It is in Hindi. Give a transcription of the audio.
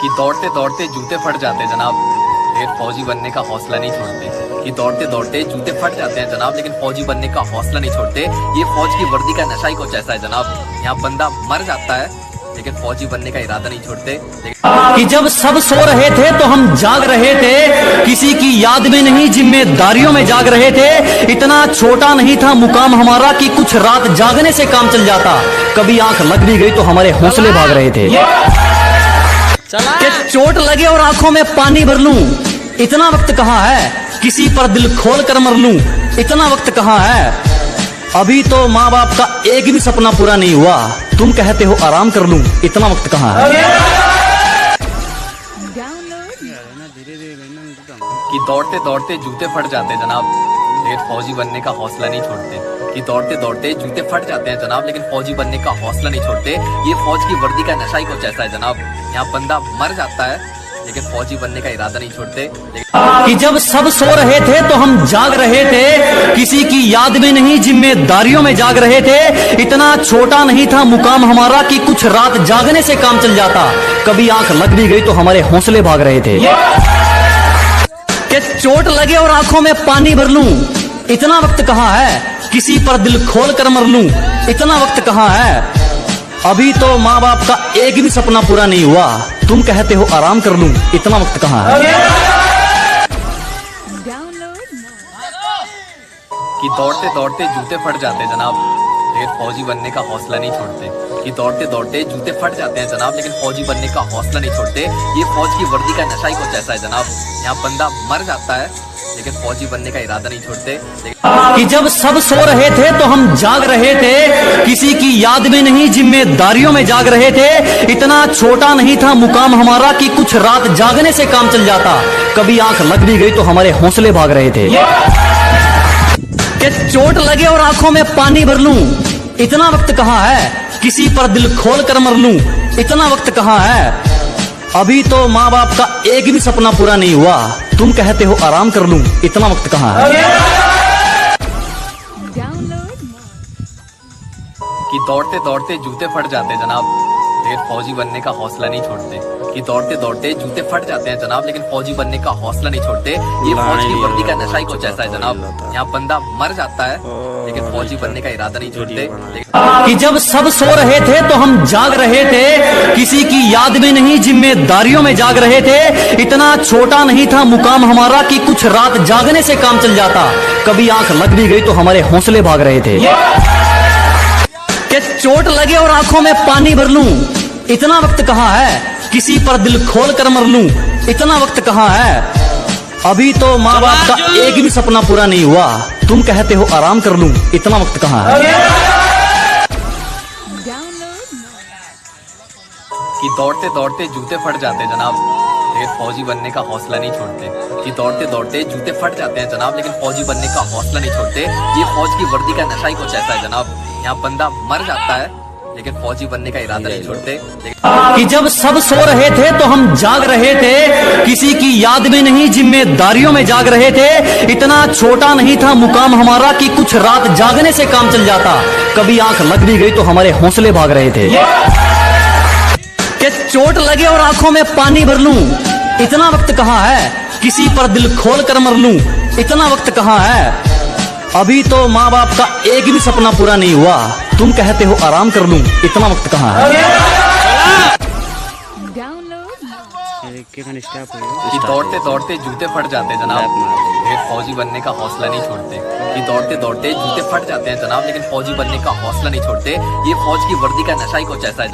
कि दौड़ते दौड़ते जूते फट जाते हैं जनाब, फिर फौजी बनने का हौसला नहीं छोड़ते। कि दौड़ते दौड़ते जूते फट जाते हैं जनाब, लेकिन फौजी बनने का हौसला नहीं छोड़ते। ये फौज की वर्दी का नशा ही कुछ ऐसा है जनाब, यहाँ बंदा मर जाता है लेकिन फौजी बनने का इरादा नहीं छोड़ते। कि जब सब सो रहे थे तो हम जाग रहे थे, किसी की याद में नहीं जिम्मेदारियों में जाग रहे थे। इतना छोटा नहीं था मुकाम हमारा कि कुछ रात जागने से काम चल जाता। कभी आंख लग भी गई तो हमारे हौसले भाग रहे थे। कि चोट लगे और आंखों में पानी भर लूं, इतना वक्त कहाँ है। किसी पर दिल खोल कर मर लूं, इतना वक्त कहाँ है। अभी तो माँ बाप का एक भी सपना पूरा नहीं हुआ, तुम कहते हो आराम कर लूं, इतना वक्त कहाँ है। कि दौड़ते दौड़ते जूते फट जाते हैं जनाब, फिर फौजी बनने का हौसला नहीं छोड़ते। कि दौड़ते दौड़ते जूते फट जाते हैं जनाब, लेकिन फौजी बनने का हौसला नहीं छोड़ते। ये फौज की वर्दी का नशा ही कुछ ऐसा है जनाब, यहाँ बंदा मर जाता है लेकिन फौजी बनने का इरादा नहीं छोड़ते। कि जब सब सो रहे थे तो हम जाग रहे थे, किसी की याद में नहीं जिम्मेदारियों में जाग रहे थे। इतना छोटा नहीं था मुकाम हमारा कि कुछ रात जागने से काम चल जाता। कभी आंख लग भी गई तो हमारे हौसले भाग रहे थे। कि चोट लगे और आंखों में पानी भर लूं, इतना वक्त कहाँ है। किसी पर दिल खोल कर मर लूं, इतना वक्त कहाँ है। अभी तो माँ बाप का एक भी सपना पूरा नहीं हुआ, तुम कहते हो आराम कर लूं, इतना वक्त कहाँ है। कि दौड़ते दौड़ते जूते फट जाते हैं जनाब, फिर फौजी बनने का हौसला नहीं छोड़ते। कि दौड़ते दौड़ते जूते फट जाते हैं जनाब, लेकिन फौजी बनने का हौसला नहीं छोड़ते। ये फौज की वर्दी का नशा ही कुछ ऐसा है जनाब, यहाँ बंदा मर जाता है लेकिन फौजी बनने का इरादा नहीं छोड़ते। कि जब सब सो रहे थे तो हम जाग रहे थे, किसी की याद में नहीं जिम्मेदारियों में जाग रहे थे। इतना छोटा नहीं था मुकाम हमारा कि कुछ रात जागने से काम चल जाता। कभी आंख लग भी गई तो हमारे हौसले भाग रहे थे। कि चोट लगे और आंखों में पानी भर लूं, इतना वक्त कहाँ है। किसी पर दिल खोल कर मर लूं, इतना वक्त कहाँ है। अभी तो माँ बाप का एक भी सपना पूरा नहीं हुआ, तुम कहते हो आराम कर लूं, इतना वक्त कहाँ है। कि दौड़ते दौड़ते जूते फट जाते हैं जनाब, फिर फौजी बनने का हौसला नहीं छोड़ते। कि दौड़ते दौड़ते जूते फट जाते हैं जनाब, लेकिन फौजी बनने का हौसला नहीं छोड़ते। ये फौज की वर्दी का नशा ही कुछ ऐसा है जनाब, यहाँ बंदा मर जाता है लेकिन फौजी बनने का इरादा नहीं छोड़ते। कि जब सब सो रहे थे तो हम जाग रहे थे, किसी की याद में नहीं जिम्मेदारियों में जाग रहे थे। इतना छोटा नहीं था मुकाम हमारा कि कुछ रात जागने से काम चल जाता। कभी आंख लग भी गई तो हमारे हौसले भाग रहे थे। कि चोट लगे और आंखों में पानी भर लूं, इतना वक्त कहाँ है। किसी पर दिल खोल कर मर लूं, इतना वक्त कहाँ है। अभी तो माँ बाप का एक भी सपना पूरा नहीं हुआ, तुम कहते हो आराम कर लूं, इतना वक्त कहाँ है। कि दौड़ते दौड़ते जूते फट जाते हैं जनाब, फिर फौजी बनने का हौसला नहीं छोड़ते। कि दौड़ते दौड़ते जूते फट जाते हैं जनाब, लेकिन फौजी बनने का हौसला नहीं छोड़ते। ये फौज की वर्दी का नशा ही कुछ ऐसा है जनाब, यहाँ बंदा मर जाता है लेकिन फौजी बनने का इरादा नहीं छोड़ते। कि जब सब सो रहे थे तो हम जाग रहे थे, किसी की याद में नहीं जिम्मेदारियों में जाग रहे थे। इतना छोटा नहीं था मुकाम हमारा कि कुछ रात जागने से काम चल जाता। कभी आंख लग भी गई तो हमारे हौसले भाग रहे थे। कि चोट लगे और आंखों में पानी भर लूं, इतना वक्त कहाँ है। किसी पर दिल खोल कर मर लूं, इतना वक्त कहाँ है। अभी तो माँ बाप का एक भी सपना पूरा नहीं हुआ, तुम कहते हो आराम कर लूं, इतना वक्त कहाँ है। कि दौड़ते दौड़ते जूते फट जाते हैं जनाब, फिर फौजी बनने का हौसला नहीं छोड़ते। कि दौड़ते दौड़ते जूते फट जाते हैं जनाब, लेकिन फौजी बनने का हौसला नहीं छोड़ते। ये फौज की वर्दी का नशा ही कुछ ऐसा है।